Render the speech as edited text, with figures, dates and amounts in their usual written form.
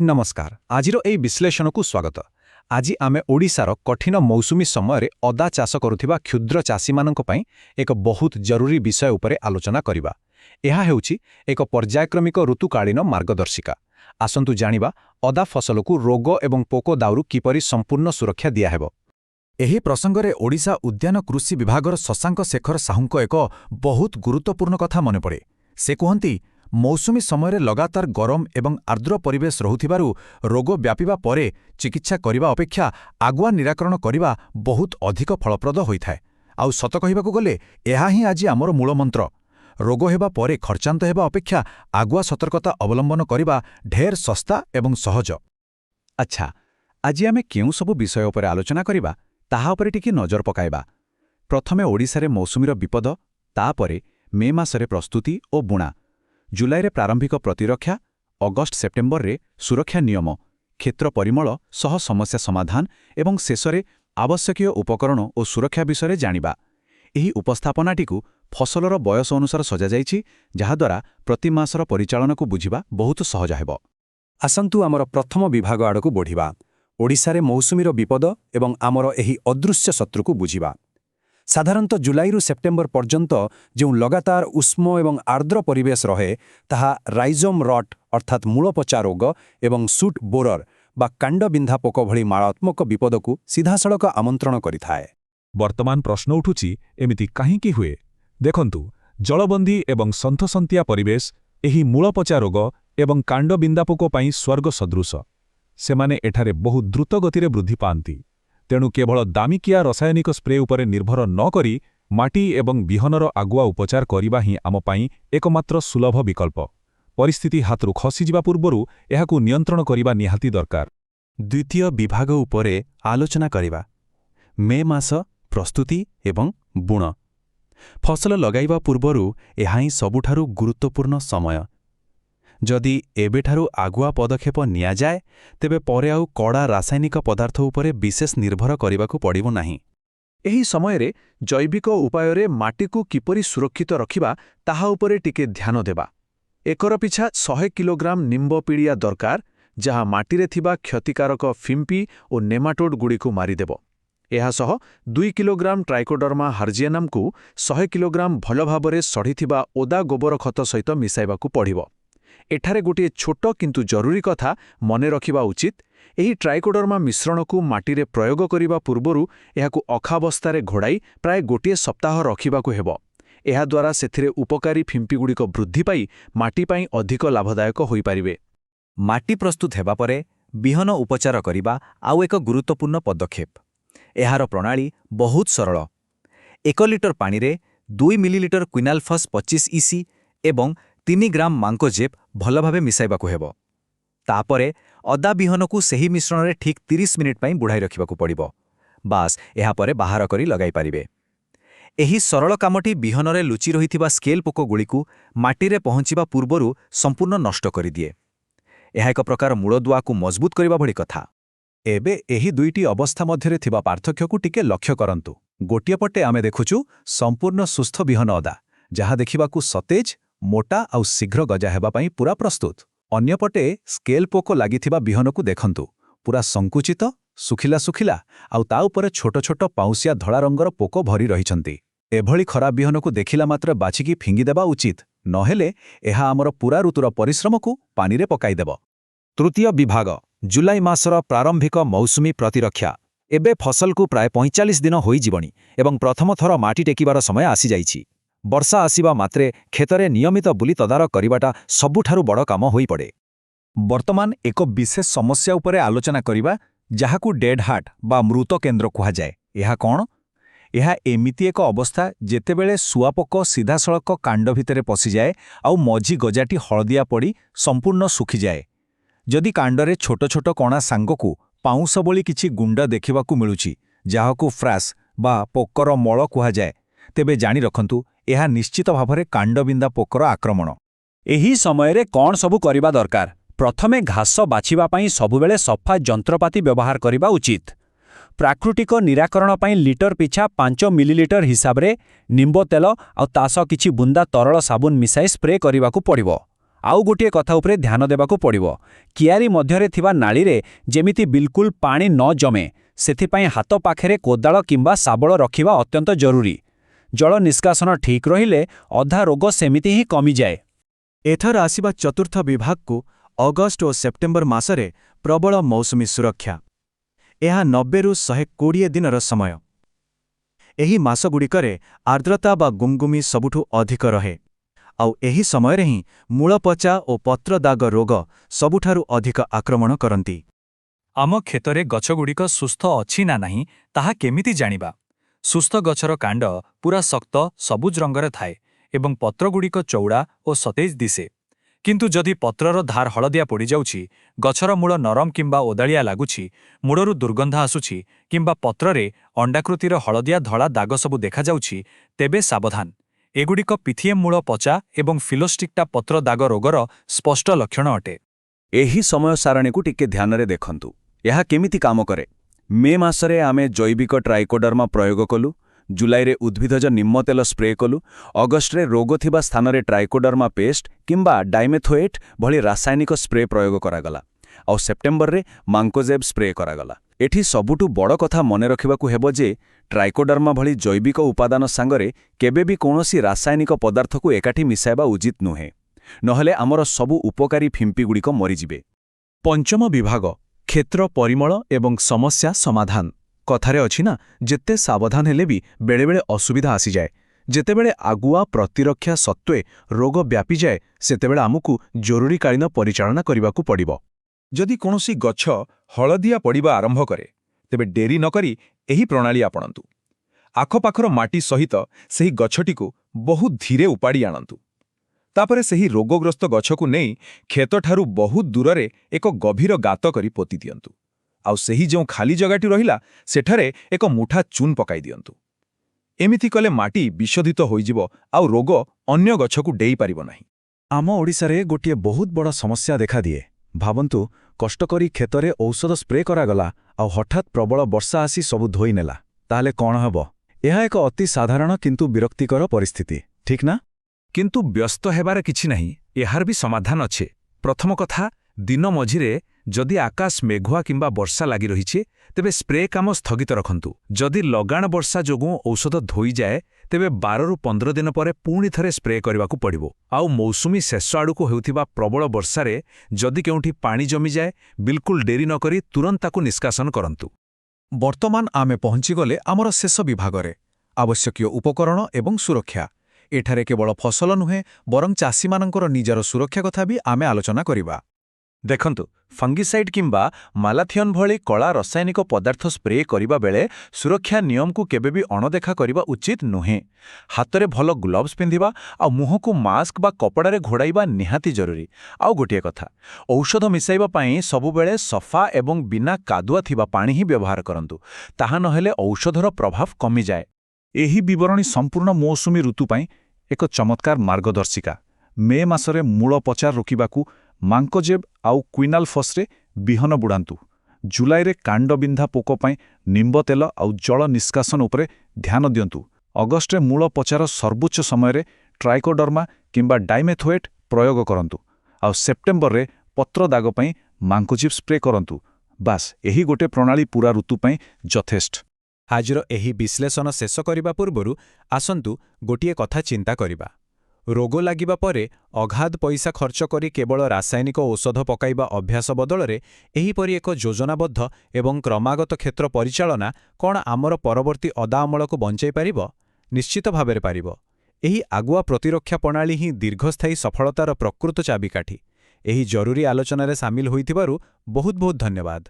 नमस्कार आजिर एई विश्लेषणकु स्वागत। आज आमे ओडिशार कठिन मौसुमी समय अदा चाष करुथिबा क्षुद्र चाषीमानंक पई एक बहुत जरूरी विषय उपरे आलोचना करिबा। एहा हेउची एक पर्यायक्रमिक ऋतुकालीन मार्गदर्शिका। आसंतु जानिबा अदा फसलकु रोग एवं पोको दाउरु किपरि संपूर्ण सुरक्षा दिया हेबो। एही प्रसंगरे ओडिशा उद्यान कृषि विभागर शशांक शेखर साहुंक एक बहुत गुरुत्वपूर्ण कथा मने पड़े। से कहती मौसुमी समय लगातार गरम एवं आर्द्र परिवेश रहुथिबारु रोग व्यापिबा परे चिकित्सा करिबा अपेक्षा आगुआ निराकरण करिबा बहुत अधिक फलप्रद होइथाय। आउ सत कहिबाकु गले एहा ही आज आमर मूल मंत्र। रोग हेबा परे खर्चांत हेबा अपेक्षा आगुआ सतर्कता अवलंबन करिबा ढेर सस्ता एवं सहज। अच्छा, आज आमे केउ सबु विषय उपरे आलोचना करिबा ताहा उपरे टिके नजर पकाइबा। प्रथमे ओडिशारे मौसुमीर विपद, तापरे मे मासरे प्रस्तुति ओ बुणा, जुलाइरे प्रारंभिक प्रतिरक्षा, अगस्ट सेप्टेम्बर रे सुरक्षा नियम, क्षेत्र परिमल सह समस्या समाधान एवं शेषरे आवश्यकीय उपकरण और सुरक्षा विषय जानिबा। एही उपस्थापनाटिकु फसलर बयस अनुसार सजा जाइछि, जहाद्वारा प्रति मासर परिचालन को बुझिबा बहुत सहज हेबो। आसंतु आमर प्रथम विभाग आड़कु बढ़िबा। ओडिशारे मौसुमीर विपद एवं आमर एही अदृश्य शत्रुकु बुझिबा। साधारणतः जुलाइरु सेप्टेम्बर पर्यंत जो लगातार उष्म एवं आर्द्र परिवेश रहे ताहा राइजोम रट अर्थात मूलपचा रोग एवं सुट बोरर बा कांडबिंधा पोक भली मारात्मक विपदकु सीधासड़क आमंत्रण करिथाए। वर्तमान प्रश्न उठुछि एमिति काहींकि हुए। देखंतु, जलबंदी एवं सन्थसंतिया परिवेश एही मूलपचा रोग एवं कांडबिंधा पोक पई स्वर्ग सदृश। सेमाने एठारे बहुत द्रुत गतिरे वृद्धि पांती। तेणु केवल दामिकिया रासायनिक स्प्रे उपरे निर्भर न करी माटी एवं बिहनर आगुआ उपचार करिबा ही आम पाई एकमात्र सुलभ विकल्प। परिस्थिति हाथरु खसिजिबा पूर्वरु एहाकु नियंत्रण करिबा निहाती दरकार। द्वितीय विभाग उपरे आलोचना करिबा। मे मास प्रस्तुति एवं बुण। फसल लगाइबा पूर्वरु एहा ही सबुठारु गुरुत्वपूर्ण समय। जदि एबेठारु आगुआ पदक्षेप निया जाए तेबे परे आउ कड़ा रासायनिक पदार्थ उपरे विशेष निर्भर करिबाकु पड़िबो नाही। एही समयरे जैविक उपाୟରେ माटीकु किपरि सुरक्षित रखिबा ताहा उपरे टिके ध्यान देबा। एकर पिछा 100 किलोग्राम निम्ब पीड़िया दरकार, जहा माटीरे थिबा क्षतिकारक फिम्पी और नेमाटोड गुड़िकु मारिदेबो। एहा सह 2 किलोग्राम ट्राइकोडर्मा हार्जियानम को 100 किलोग्राम भल भाबरे सढ़िथिबा ओदा गोबर खत सहित मिसाइबाकु पड़िबो। एठारे गोटे छोट किंतु जरूरी कथा मने रखिबा उचित। एही ट्राइकोडर्मा मिश्रण को माटीरे प्रयोग करिबा पूर्वरु एहाकु अखावस्थारे घोड़ाई प्राय गोटे सप्ताह रखिबाकु हेबो। एहा द्वारा सेथिरे उपकारी फिम्पीगुड़िक वृद्धि पाई माटी पाई अधिक लाभदायक होई पारिबे। माटी प्रस्तुत हेबा परे बिहन उपचार करिबा आउ एक गुरुत्वपूर्ण पदक्षेप। एहार प्रणाली बहुत सरल। 1 लिटर पानी रे 2 मिलीलिटर क्विनाल्फस 25 इसी एवं 3 ग्राम मांकोजेप भल भावे मिसाइबाकु हेबो। तापरे अदा बिहनकु सही मिश्रण रे ठीक 30 मिनिट पाई बुढ़ाई रखिबाकु पड़िबो। बास एहा परे बाहर करी लगाई पारिबे। एही सरल कामटी बिहन रे लुचि रहिथिबा स्केल पोक गुड़िकु माटीरे पहुंचिबा पूर्वरु संपूर्ण नष्ट करि दिए। एहा एक प्रकार मूलदुआकु मजबूत करिबा भली कथा। एबे एही दुईटी अवस्था मध्यरे थिबा पार्थक्यकु टिके लक्ष्य करंतु। गोटिए पटे आमे देखुचु संपूर्ण सुस्थ बिहन अदा, जहा देखिबाकु सतेज, मोटा आउ शीघ्र गजा हेबा पाई पूरा प्रस्तुत। अन्यपटे स्केल पोक लागिथिबा बिहनकु देखंतु, पूरा संकुचित, सुखिला सुखिला आउ ता उपरे छोट छोट पाउसिया धड़ा रंगर पोक भरी रहिछंती। एभली खराब बिहनकु देखिला मात्र बाछिकी फिंगी देबा उचित, नहेले एहा आमर पूरा ऋतुर परिश्रमकु पानीरे पकाई देबो। तृतीय विभाग जुलाई मासर प्रारंभिक मौसुमी प्रतिरक्षा। एबे फसलकु प्राय 45 दिन होई जीवनी एवं प्रथम थर माटी टेकिबार समय आसी जाइछि। वर्षा आसिबा मात्रे खेतरे नियमित बुली तदारक करिबाटा सबुठारु बड़ काम होई पड़े। वर्तमान एक विशेष समस्या उपरे आलोचना करिबा, जाहाकु डेड हार्ट बा मृत केन्द्र कुहा जाए। एहा कोन? एहा एमिति एक अवस्था जेतेबेले सुआपोक सीधासळक कांड भितरे पसि जाए आउ मझी गजाटी हळदिया पड़ी संपूर्ण सुखी जाए। जदि कांडरे छोट छोट कणा सांगकु पाउंस बोली किछि गुंड देखिबाकु मिलुछि, जाहाकु फ्रास बा पोकर मळ कुहा जाए, तेबे जानि रखंतु एहा निश्चित भावरे कांडबिंदा पोकर आक्रमण। एही समयरे कौन सबु करिबा दरकार? प्रथमे घास बाछिबा पाई सबुबेले सफा जंत्रपाति व्यवहार करिबा उचित। प्राकृतिक निराकरण पाई लिटर पिछा 5 मिलीलिटर हिसाब रे निम्ब तेल आउ तास किछि बुंदा तरल साबुन मिसाई स्प्रे करिबाकु पड़िबो। ଆଉ ଗୋଟିଏ କଥା ଉପରେ ଧ୍ୟାନ ଦେବାକୁ ପଡ଼ିବ। କିଆରୀ ମଧ୍ୟରେ ଥିବା ନାଳିରେ ଯେମିତି ବିଲକୁଲ ପାଣି ନ ଜମେ, ସେଥିପାଇଁ ହାତ ପାଖରେ କୋଦାଳ କିମ୍ବା ଶାବଳ ରଖିବା ଅତ୍ୟନ୍ତ ଜରୁରୀ। ଜଳ ନିଷ୍କାସନ ଠିକ୍ ରହିଲେ ଅଧା ରୋଗ ସେମିତି ହିଁ କମିଯାଏ। ଏଥର ଆସିବା ଚତୁର୍ଥ ବିଭାଗକୁ ଅଗଷ୍ଟ ଓ ସେପ୍ଟେମ୍ବର ମାସରେ ପ୍ରବଳ ମୌସୁମୀ ସୁରକ୍ଷା। ଏହା 90ରୁ 120 ଦିନର ସମୟ। ଏହି ମାସଗୁଡ଼ିକରେ ଆର୍ଦ୍ରତା ବା ଗୁମଗୁମି ସବୁଠୁ ଅଧିକ ରହେ, ଆଉ ଏହି ସମୟରେ ହିଁ ମୂଳପଚା ଓ ପତ୍ରଦାଗ ରୋଗ ସବୁଠାରୁ ଅଧିକ ଆକ୍ରମଣ କରନ୍ତି। ଆମ କ୍ଷେତରେ ଗଛଗୁଡ଼ିକ ସୁସ୍ଥ ଅଛି ନା ନାହିଁ ତାହା କେମିତି ଜାଣିବା? ସୁସ୍ଥ ଗଛର କାଣ୍ଡ ପୁରା ଶକ୍ତ ସବୁଜ ରଙ୍ଗରେ ଥାଏ ଏବଂ ପତ୍ରଗୁଡ଼ିକ ଚଉଡ଼ା ଓ ସତେଜ ଦିଶେ। କିନ୍ତୁ ଯଦି ପତ୍ରର ଧାର ହଳଦିଆ ପଡ଼ିଯାଉଛି, ଗଛର ମୂଳ ନରମ କିମ୍ବା ଓଦାଳିଆ ଲାଗୁଛି, ମୂଳରୁ ଦୁର୍ଗନ୍ଧ ଆସୁଛି କିମ୍ବା ପତ୍ରରେ ଅଣ୍ଡାକୃତିର ହଳଦିଆ ଧଳା ଦାଗ ସବୁ ଦେଖାଯାଉଛି, ତେବେ ସାବଧାନ। ଏଗୁଡ଼ିକ ପିଥିଏମ୍ ମୂଳ ପଚା ଏବଂ ଫିଲୋଷ୍ଟିକ୍ଟା ପତ୍ର ଦାଗ ରୋଗର ସ୍ପଷ୍ଟ ଲକ୍ଷଣ ଅଟେ। ଏହି ସମୟ ସାରଣୀକୁ ଟିକେ ଧ୍ୟାନରେ ଦେଖନ୍ତୁ। ଏହା କେମିତି କାମ କରେ? ମେ ମାସରେ ଆମେ ଜୈବିକ ଟ୍ରାଇକୋଡର୍ମା ପ୍ରୟୋଗ କଲୁ, ଜୁଲାଇରେ ଉଦ୍ଭିଦଜ ନିମ୍ମ ତେଲ ସ୍ପ୍ରେ କଲୁ, ଅଗଷ୍ଟରେ ରୋଗ ଥିବା ସ୍ଥାନରେ ଟ୍ରାଇକୋଡର୍ମା ପେଷ୍ଟ କିମ୍ବା ଡାଇମେଥୋଏଟ୍ ଭଳି ରାସାୟନିକ ସ୍ପ୍ରେ ପ୍ରୟୋଗ କରାଗଲା, ଆଉ ସେପ୍ଟେମ୍ବରରେ ମାଙ୍କୋଜେବ୍ ସ୍ପ୍ରେ କରାଗଲା। ଏଠି ସବୁଠୁ ବଡ଼ କଥା ମନେ ରଖିବାକୁ ହେବ ଯେ ଟ୍ରାଇକୋଡର୍ମା ଭଳି ଜୈବିକ ଉପାଦାନ ସାଙ୍ଗରେ କେବେ ବି କୌଣସି ରାସାୟନିକ ପଦାର୍ଥକୁ ଏକାଠି ମିଶାଇବା ଉଚିତ ନୁହେଁ, ନହେଲେ ଆମର ସବୁ ଉପକାରୀ ଫିମ୍ପିଗୁଡ଼ିକ ମରିଯିବେ। ପଞ୍ଚମ ବିଭାଗ କ୍ଷେତ୍ର ପରିମଳ ଏବଂ ସମସ୍ୟା ସମାଧାନ। କଥାରେ ଅଛି ନା, ଯେତେ ସାବଧାନ ହେଲେ ବି ବେଳେବେଳେ ଅସୁବିଧା ଆସିଯାଏ। ଯେତେବେଳେ ଆଗୁଆ ପ୍ରତିରକ୍ଷା ସତ୍ତ୍ୱେ ରୋଗ ବ୍ୟାପିଯାଏ, ସେତେବେଳେ ଆମକୁ ଜରୁରୀକାଳୀନ ପରିଚାଳନା କରିବାକୁ ପଡ଼ିବ। ଯଦି କୌଣସି ଗଛ ହଳଦିଆ ପଡ଼ିବା ଆରମ୍ଭ କରେ, ତେବେ ଡେରି ନ କରି ଏହି ପ୍ରଣାଳୀ ଆପଣନ୍ତୁ। ଆଖପାଖର ମାଟି ସହିତ ସେହି ଗଛଟିକୁ ବହୁତ ଧୀରେ ଉପାଡ଼ି ଆଣନ୍ତୁ। ତାପରେ ସେହି ରୋଗଗ୍ରସ୍ତ ଗଛକୁ ନେଇ କ୍ଷେତଠାରୁ ବହୁତ ଦୂରରେ ଏକ ଗଭୀର ଗାତ କରି ପୋତି ଦିଅନ୍ତୁ, ଆଉ ସେହି ଯେଉଁ ଖାଲି ଜାଗାଟି ରହିଲା ସେଠାରେ ଏକ ମୁଠା ଚୂନ ପକାଇ ଦିଅନ୍ତୁ। ଏମିତି କଲେ ମାଟି ବିଶୋଧିତ ହୋଇଯିବ ଆଉ ରୋଗ ଅନ୍ୟ ଗଛକୁ ଡେଇପାରିବ ନାହିଁ। ଆମ ଓଡ଼ିଶାରେ ଗୋଟିଏ ବହୁତ ବଡ଼ ସମସ୍ୟା ଦେଖାଦିଏ। ଭାବନ୍ତୁ, କଷ୍ଟ କରି କ୍ଷେତରେ ଔଷଧ ସ୍ପ୍ରେ କରାଗଲା ଆଉ ହଠାତ୍ ପ୍ରବଳ ବର୍ଷା ଆସି ସବୁ ଧୋଇ ନେଲା। ତାହେଲେ କ'ଣ ହେବ? ଏହା ଏକ ଅତି ସାଧାରଣ କିନ୍ତୁ ବିରକ୍ତିକର ପରିସ୍ଥିତି, ଠିକ୍ ନା? କିନ୍ତୁ ବ୍ୟସ୍ତ ହେବାର କିଛି ନାହିଁ, ଏହାର ବି ସମାଧାନ ଅଛି। ପ୍ରଥମ କଥା, ଦିନ ମଝିରେ ଯଦି ଆକାଶ ମେଘୁଆ କିମ୍ବା ବର୍ଷା ଲାଗି ରହିଛି, ତେବେ ସ୍ପ୍ରେ କାମ ସ୍ଥଗିତ ରଖନ୍ତୁ। ଯଦି ଲଗାଣ ବର୍ଷା ଯୋଗୁଁ ଔଷଧ ଧୋଇଯାଏ, ତେବେ 12ରୁ 15 ଦିନ ପରେ ପୁଣି ଥରେ ସ୍ପ୍ରେ କରିବାକୁ ପଡ଼ିବ। ଆଉ ମୌସୁମୀ ଶେଷ ଆଡ଼କୁ ହେଉଥିବା ପ୍ରବଳ ବର୍ଷାରେ ଯଦି କେଉଁଠି ପାଣି ଜମିଯାଏ, ବିଲକୁଲ ଡେରି ନ କରି ତୁରନ୍ତ ତାକୁ ନିଷ୍କାସନ କରନ୍ତୁ। ବର୍ତ୍ତମାନ ଆମେ ପହଞ୍ଚିଗଲେ ଆମର ଶେଷ ବିଭାଗରେ, ଆବଶ୍ୟକୀୟ ଉପକରଣ ଏବଂ ସୁରକ୍ଷା। ଏଠାରେ କେବଳ ଫସଲ ନୁହେଁ, ବରଂ ଚାଷୀମାନଙ୍କର ନିଜର ସୁରକ୍ଷା କଥା ବି ଆମେ ଆଲୋଚନା କରିବା। ଦେଖନ୍ତୁ, ଫଙ୍ଗିସାଇଡ୍ କିମ୍ବା ମାଲାଥିଅନ୍ ଭଳି କଳା ରାସାୟନିକ ପଦାର୍ଥ ସ୍ପ୍ରେ କରିବା ବେଳେ ସୁରକ୍ଷା ନିୟମକୁ କେବେ ବି ଅଣଦେଖା କରିବା ଉଚିତ ନୁହେଁ। ହାତରେ ଭଲ ଗ୍ଲୋଭ୍ସ ପିନ୍ଧିବା ଆଉ ମୁହଁକୁ ମାସ୍କ ବା କପଡ଼ାରେ ଘୋଡ଼ାଇବା ନିହାତି ଜରୁରୀ। ଆଉ ଗୋଟିଏ କଥା, ଔଷଧ ମିଶାଇବା ପାଇଁ ସବୁବେଳେ ସଫା ଏବଂ ବିନା କାଦୁଆ ଥିବା ପାଣି ହିଁ ବ୍ୟବହାର କରନ୍ତୁ। ତାହା ନହେଲେ ଔଷଧର ପ୍ରଭାବ କମିଯାଏ। ଏହି ବିବରଣୀ ସମ୍ପୂର୍ଣ୍ଣ ମୌସୁମୀ ଋତୁ ପାଇଁ ଏକ ଚମତ୍କାର ମାର୍ଗଦର୍ଶିକା। ମେ ମାସରେ ମୂଳ ପଚାର ରୋକିବାକୁ ମାଙ୍କୋଜେବ୍ ଆଉ କ୍ୱିନାଲଫସ୍ରେ ବିହନ ବୁଡ଼ାନ୍ତୁ। ଜୁଲାଇରେ କାଣ୍ଡବିନ୍ଧା ପୋକ ପାଇଁ ନିମ୍ବ ତେଲ ଆଉ ଜଳ ନିଷ୍କାସନ ଉପରେ ଧ୍ୟାନ ଦିଅନ୍ତୁ। ଅଗଷ୍ଟରେ ମୂଳ ପଚାର ସର୍ବୋଚ୍ଚ ସମୟରେ ଟ୍ରାଇକୋଡର୍ମା କିମ୍ବା ଡାଇମେଥୋଏଟ୍ ପ୍ରୟୋଗ କରନ୍ତୁ, ଆଉ ସେପ୍ଟେମ୍ବରରେ ପତ୍ର ଦାଗ ପାଇଁ ମାଙ୍କୋଜେବ୍ ସ୍ପ୍ରେ କରନ୍ତୁ। ବାସ୍, ଏହି ଗୋଟେ ପ୍ରଣାଳୀ ପୁରା ଋତୁ ପାଇଁ ଯଥେଷ୍ଟ। ଆଜିର ଏହି ବିଶ୍ଳେଷଣ ଶେଷ କରିବା ପୂର୍ବରୁ ଆସନ୍ତୁ ଗୋଟିଏ କଥା ଚିନ୍ତା କରିବା। ରୋଗ ଲାଗିବା ପରେ ଅଗାଧ ପଇସା ଖର୍ଚ୍ଚ କରି କେବଳ ରାସାୟନିକ ଔଷଧ ପକାଇବା ଅଭ୍ୟାସ ବଦଳରେ ଏହିପରି ଏକ ଯୋଜନାବଦ୍ଧ ଏବଂ କ୍ରମାଗତ କ୍ଷେତ୍ର ପରିଚାଳନା କ'ଣ ଆମର ପରବର୍ତ୍ତୀ ଅଦା ଅମଳକୁ ବଞ୍ଚାଇ ପାରିବ? ନିଶ୍ଚିତ ଭାବରେ ପାରିବ। ଏହି ଆଗୁଆ ପ୍ରତିରକ୍ଷା ପ୍ରଣାଳୀ ହିଁ ଦୀର୍ଘସ୍ଥାୟୀ ସଫଳତାର ପ୍ରକୃତ ଚାବିକାଠି। ଏହି ଜରୁରୀ ଆଲୋଚନାରେ ସାମିଲ ହୋଇଥିବାରୁ ବହୁତ ବହୁତ ଧନ୍ୟବାଦ।